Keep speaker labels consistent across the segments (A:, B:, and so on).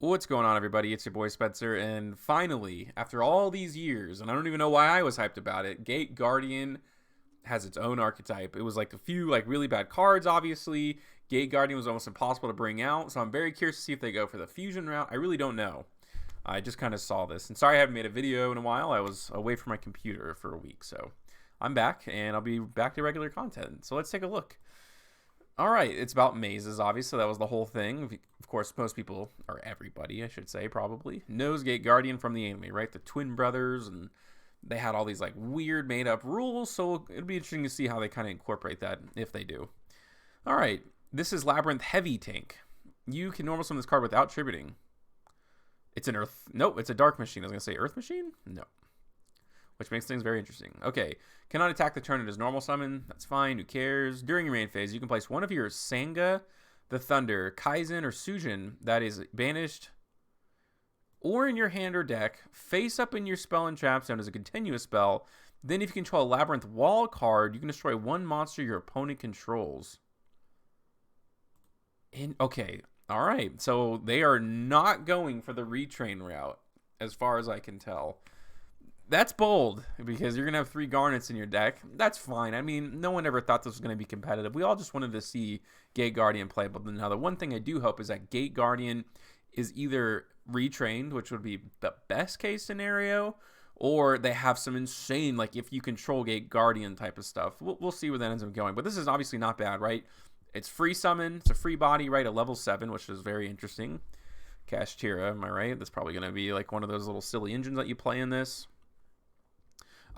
A: What's going on, everybody? It's your boy Spencer, and finally, after all these years, and I don't even know why I was hyped about it, Gate Guardian has its own archetype. It was like a few really bad cards, obviously. Gate Guardian was almost impossible to bring out, so I'm very curious to see if they go for the fusion route. I really don't know. I just kind of saw this, and sorry I haven't made a video in a while. I was away from my computer for a week, so I'm back, and I'll be back to regular content. So let's take a look. All right, it's about mazes, obviously. That was the whole thing. Of course, most people, or everybody, I should say, probably, knows Gate Guardian from the anime, right? The twin brothers, and they had all these weird made-up rules, so it'll be interesting to see how they kind of incorporate that, if they do. All right, this is Labyrinth Heavy Tank. You can normal summon this card without tributing. It's an Earth... Nope, it's a Dark Machine. I was going to say Earth Machine? No. Which makes things very interesting. Okay, cannot attack the turn it is normal summon. That's fine, who cares? During your main phase, you can place one of your Sanga, the Thunder, Kaizen, or Sujin that is banished or in your hand or deck, face up in your spell and trap zone as a continuous spell. Then if you control a Labyrinth Wall card, you can destroy one monster your opponent controls. Okay, alright, so they are not going for the retrain route, as far as I can tell. That's bold, because you're going to have 3 Garnets in your deck. That's fine. I mean, no one ever thought this was going to be competitive. We all just wanted to see Gate Guardian play. But now the one thing I do hope is that Gate Guardian is either retrained, which would be the best case scenario, or they have some insane, if you control Gate Guardian type of stuff. We'll see where that ends up going. But this is obviously not bad, right? It's free summon. It's a free body, right? A level 7, which is very interesting. Kashtira, am I right? That's probably going to be one of those little silly engines that you play in this.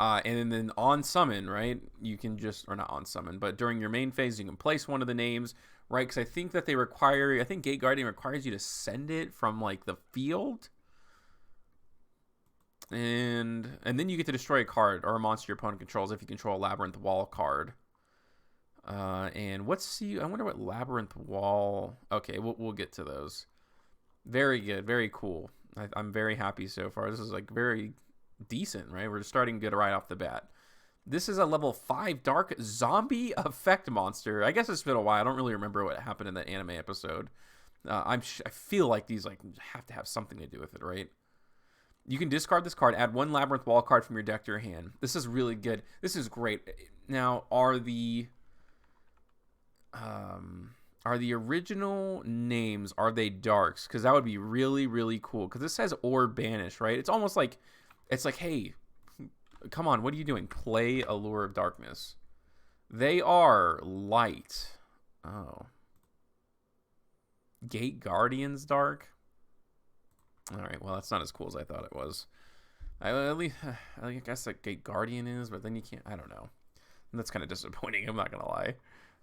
A: And then on summon, right, you can just, or not on summon, but during your main phase, you can place one of the names, right? Because I think that I think Gate Guardian requires you to send it from, the field. And then you get to destroy a card or a monster your opponent controls if you control a Labyrinth Wall card. And I wonder what Labyrinth Wall, okay, we'll get to those. Very good, very cool. I'm very happy so far. This is, very decent, right? We're just starting good right off the bat. This is a level 5 dark zombie effect monster. I guess it's been a while. I don't really remember what happened in that anime episode. I feel like these have to have something to do with it, right? You can discard this card, add 1 Labyrinth Wall card from your deck to your hand. This is really good. This is great. Now, are the original names, are they darks? Because that would be really, really cool. Because this says or banish, right? It's almost it's hey, come on, what are you doing? Play Allure of Darkness. They are light. Oh. Gate Guardian's dark? Alright, well, that's not as cool as I thought it was. I guess Gate Guardian is, but then you can't, I don't know. And that's kind of disappointing, I'm not going to lie.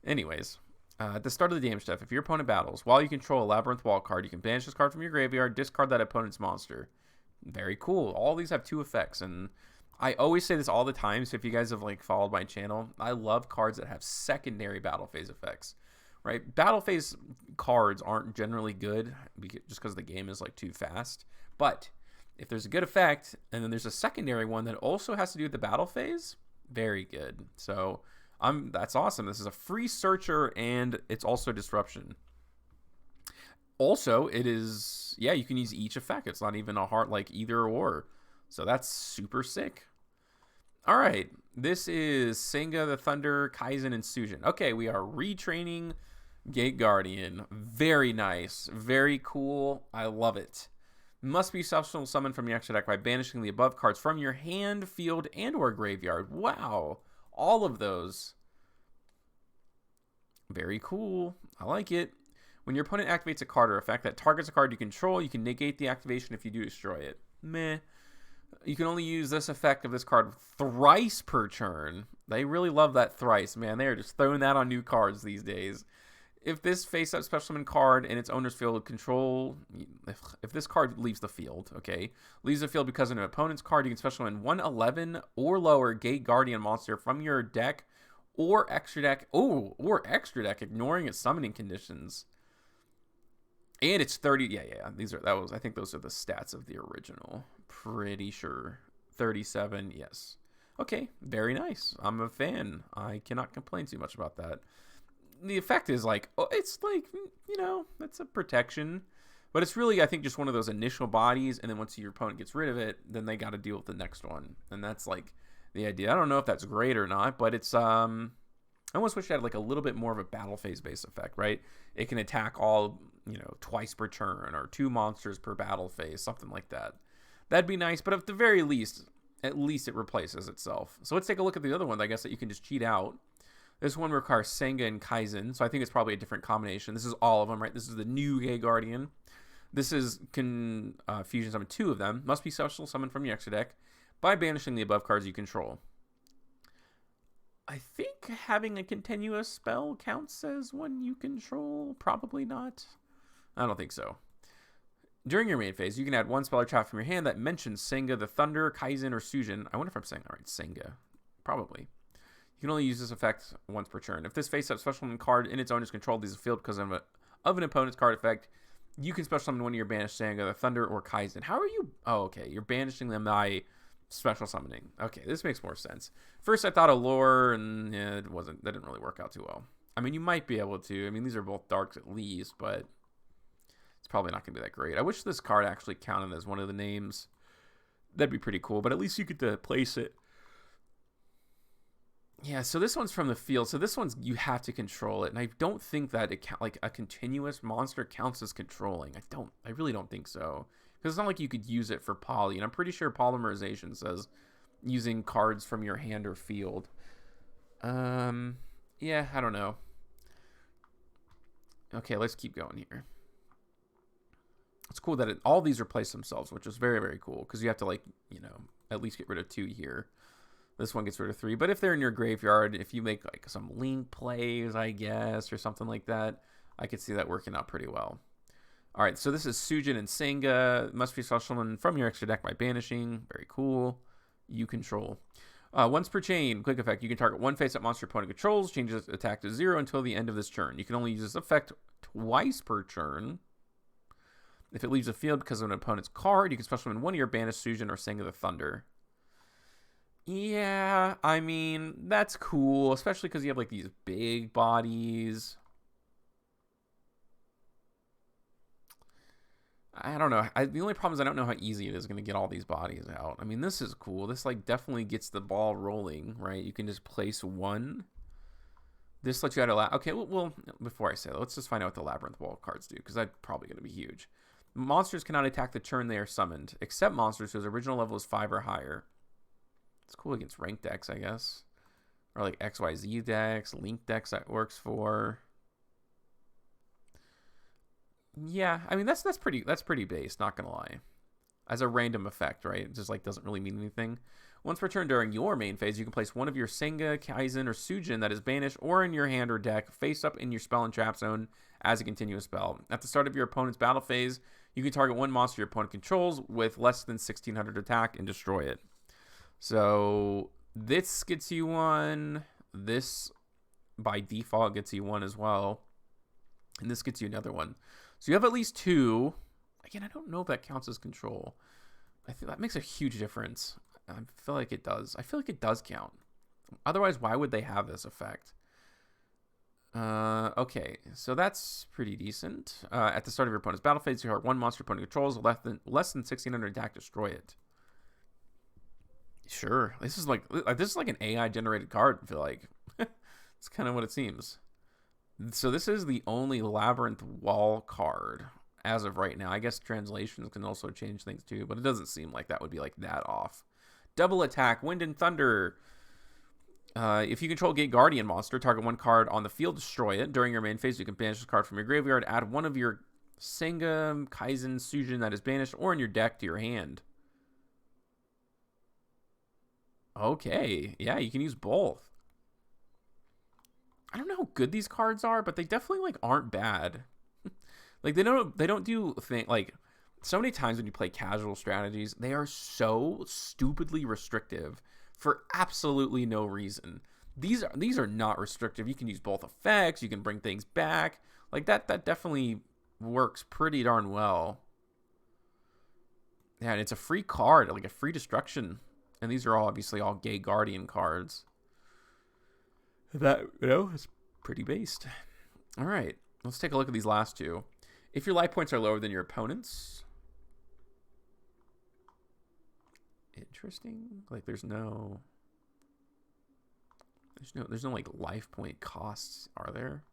A: Anyways, at the start of the damage step, if your opponent battles, while you control a Labyrinth Wall card, you can banish this card from your graveyard, discard that opponent's monster. Very cool. All these have 2 effects, and I always say this all the time, so if you guys have followed my channel, I love cards that have secondary battle phase effects, right? Battle phase cards aren't generally good just because the game is too fast, but if there's a good effect and then there's a secondary one that also has to do with the battle phase, very good. So that's awesome. This is a free searcher, and it's also disruption. Also, it is, yeah, you can use each effect. It's not even a hard, either or. So that's super sick. All right, this is Sanga, the Thunder, Kaizen, and Sujin. Okay, we are retraining Gate Guardian. Very nice. Very cool. I love it. Must be special summoned from your extra deck by banishing the above cards from your hand, field, and or graveyard. Wow. All of those. Very cool. I like it. When your opponent activates a card or effect that targets a card you control, you can negate the activation if you do destroy it. Meh. You can only use this effect of this card thrice per turn. They really love that thrice, man. They are just throwing that on new cards these days. If this face-up special summon card in its owner's field control, if this card leaves the field, okay, leaves the field because of an opponent's card, you can special summon 111 or lower Gate Guardian monster from your deck or extra deck. Oh, or extra deck, ignoring its summoning conditions. And it's 30. Yeah. I think those are the stats of the original. Pretty sure. 37. Yes. Okay. Very nice. I'm a fan. I cannot complain too much about that. The effect is it's it's a protection. But it's really, I think, just one of those initial bodies, and then once your opponent gets rid of it, then they got to deal with the next one. And that's like the idea. I don't know if that's great or not, but it's I almost wish it had like a little bit more of a battle phase based effect, right? It can attack all, twice per turn or 2 monsters per battle phase, something like that. That'd be nice, but at the very least, at least it replaces itself. So let's take a look at the other one, I guess, that you can just cheat out. This one requires Senga and Kaizen, so I think it's probably a different combination. This is all of them, right? This is the new Gay Guardian. This is fusion summon 2 of them. Must be special summoned from your extra deck by banishing the above cards you control. I think having a continuous spell counts as one you control. Probably not. I don't think so. During your main phase, you can add 1 spell or trap from your hand that mentions Senga, the Thunder, Kaizen, or Sujin. I wonder if I'm saying that right. Senga. Probably. You can only use this effect once per turn. If this face-up special summon card in its owner's control leaves the field because of an opponent's card effect, you can special summon one of your banished Senga, the Thunder, or Kaizen. How are you? Oh, okay. You're banishing them by special summoning. Okay, this makes more sense. First, I thought Allure, and yeah, it wasn't. That didn't really work out too well. I mean, you might be able to. I mean, these are both darks at least, but it's probably not going to be that great. I wish this card actually counted as one of the names. That'd be pretty cool, but at least you get to place it. Yeah, so this one's from the field. So this one's, you have to control it. And I don't think that it like a continuous monster counts as controlling. I really don't think so. Because it's not like you could use it for poly. And I'm pretty sure polymerization says using cards from your hand or field. Yeah, I don't know. Okay, let's keep going here. It's cool that all these replace themselves, which is very, very cool. Because you have to, like, at least get rid of 2 here. This one gets rid of 3. But if they're in your graveyard, if you make like some link plays, I guess, or something like that, I could see that working out pretty well. All right, so this is Sujin and Senga. Must be special summon from your extra deck by banishing. Very cool. You control. Once per chain, quick effect. You can target 1 face-up monster opponent controls, changes attack to 0 until the end of this turn. You can only use this effect twice per turn. If it leaves the field because of an opponent's card, you can special summon one of your banished Sujin or Senga the Thunder. Yeah, I mean, that's cool, especially because you have, like, these big bodies. I don't know. The only problem is I don't know how easy it is going to get all these bodies out. I mean, this is cool. This, like, definitely gets the ball rolling, right? You can just place 1. This lets you add a... Okay, well, before I say that, let's just find out what the Labyrinth Wall cards do, because that's probably going to be huge. Monsters cannot attack the turn they are summoned, except monsters whose original level is 5 or higher. It's cool against ranked decks, I guess. Or like XYZ decks, Link decks that works for. Yeah, I mean that's pretty base, not gonna lie. As a random effect, right? It just like doesn't really mean anything. Once per turn during your main phase, you can place one of your Senga, Kaizen, or Sujin that is banished or in your hand or deck face up in your spell and trap zone as a continuous spell. At the start of your opponent's battle phase, you can target 1 monster your opponent controls with less than 1600 attack and destroy it. So this gets you 1. This by default gets you 1 as well. And this gets you another 1. So you have at least 2. Again, I don't know if that counts as control. I think that makes a huge difference. I feel like it does. I feel like it does count. Otherwise, why would they have this effect? Okay, so that's pretty decent. At the start of your opponent's battle phase, you have 1 monster opponent controls less than 1600 attack, destroy it. Sure. This is like an AI generated card, I feel like. It's kind of what it seems. So this is the only Labyrinth Wall card as of right now. I guess translations can also change things too, but it doesn't seem like that would be like that off. Double attack, Wind and Thunder. If you control Gate Guardian monster, target 1 card on the field, destroy it. During your main phase, you can banish this card from your graveyard, add 1 of your Senga, Kaizen, Sujin that is banished or in your deck to your hand. Okay, yeah, you can use both. I don't know how good these cards are, but they definitely like aren't bad. Like they don't do like so many times when you play casual strategies, they are so stupidly restrictive for absolutely no reason. These are not restrictive. You can use both effects, you can bring things back. Like that definitely works pretty darn well. Yeah, and it's a free card, like a free destruction. And these are all obviously all Gay Guardian cards. That, is pretty based. All right, let's take a look at these last 2. If your life points are lower than your opponent's. Interesting. Like there's no like life point costs, are there?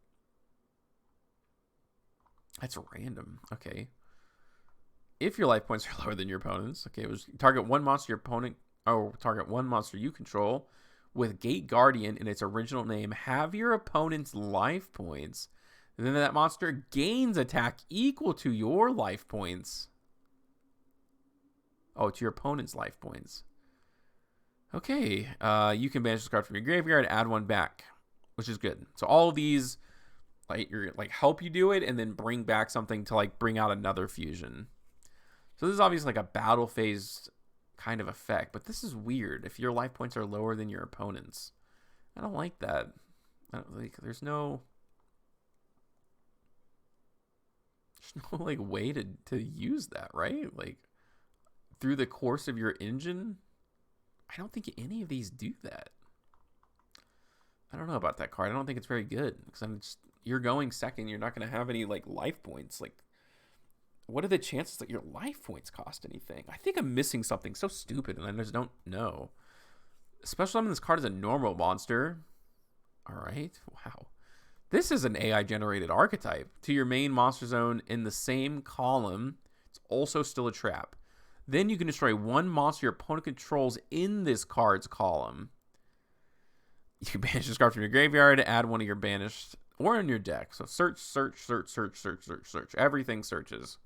A: That's random. Okay. If your life points are lower than your opponent's, okay, it was target one monster your opponent, or target one monster you control with Gate Guardian in its original name, have your opponent's life points, and then that monster gains attack equal to your life points. Oh, to your opponent's life points. Okay, you can banish this card from your graveyard, add one back, which is good. So all of these, like help you do it, and then bring back something to like bring out another fusion. So this is obviously like a battle phase kind of effect, but this is weird. If your life points are lower than your opponent's, I don't like that. There's no like way to use that, right? Like through the course of your engine. I don't think any of these do that. I don't know about that card. I don't think it's very good because you're going second. You're not going to have any like life points. Like, what are the chances that your life points cost anything? I think I'm missing something so stupid, and I just don't know. Special summon this card is a normal monster. All right. Wow. This is an AI generated archetype to your main monster zone in the same column. It's also still a trap. Then you can destroy one monster your opponent controls in this card's column. You can banish this card from your graveyard, add one of your banished, or in your deck. So search, search, search, search, search, search, search. Everything searches.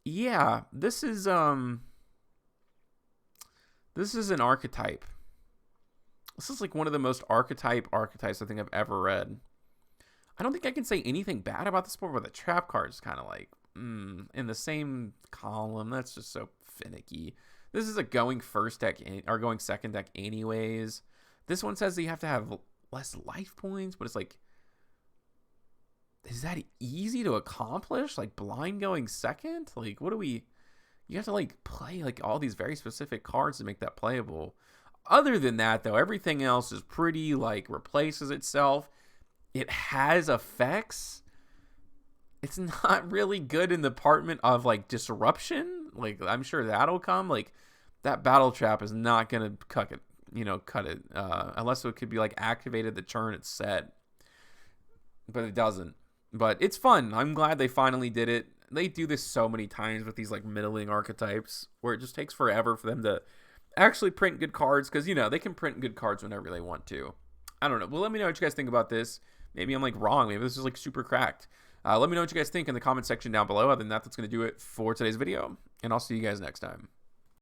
A: Yeah, this is an archetype. This is like one of the most archetypes I think I've ever read. I don't think I can say anything bad about the sport, but the trap card is kind of like, in the same column. That's just so finicky. This is a going first deck, or going second deck anyways. This one says that you have to have less life points, but it's like, is that easy to accomplish? Like blind going second? Like you have to like play like all these very specific cards to make that playable. Other than that though, everything else is pretty like replaces itself. It has effects. It's not really good in the department of like disruption. Like I'm sure that'll come. Like that battle trap is not gonna cut it. Unless it could be like activated the turn it's set. But it doesn't. But it's fun. I'm glad they finally did it. They do this so many times with these like middling archetypes where it just takes forever for them to actually print good cards, because they can print good cards whenever they want to. I don't know. Well, let me know what you guys think about this. Maybe I'm like wrong. Maybe this is like super cracked. Let me know what you guys think in the comment section down below. Other than that, that's going to do it for today's video, and I'll see you guys next time.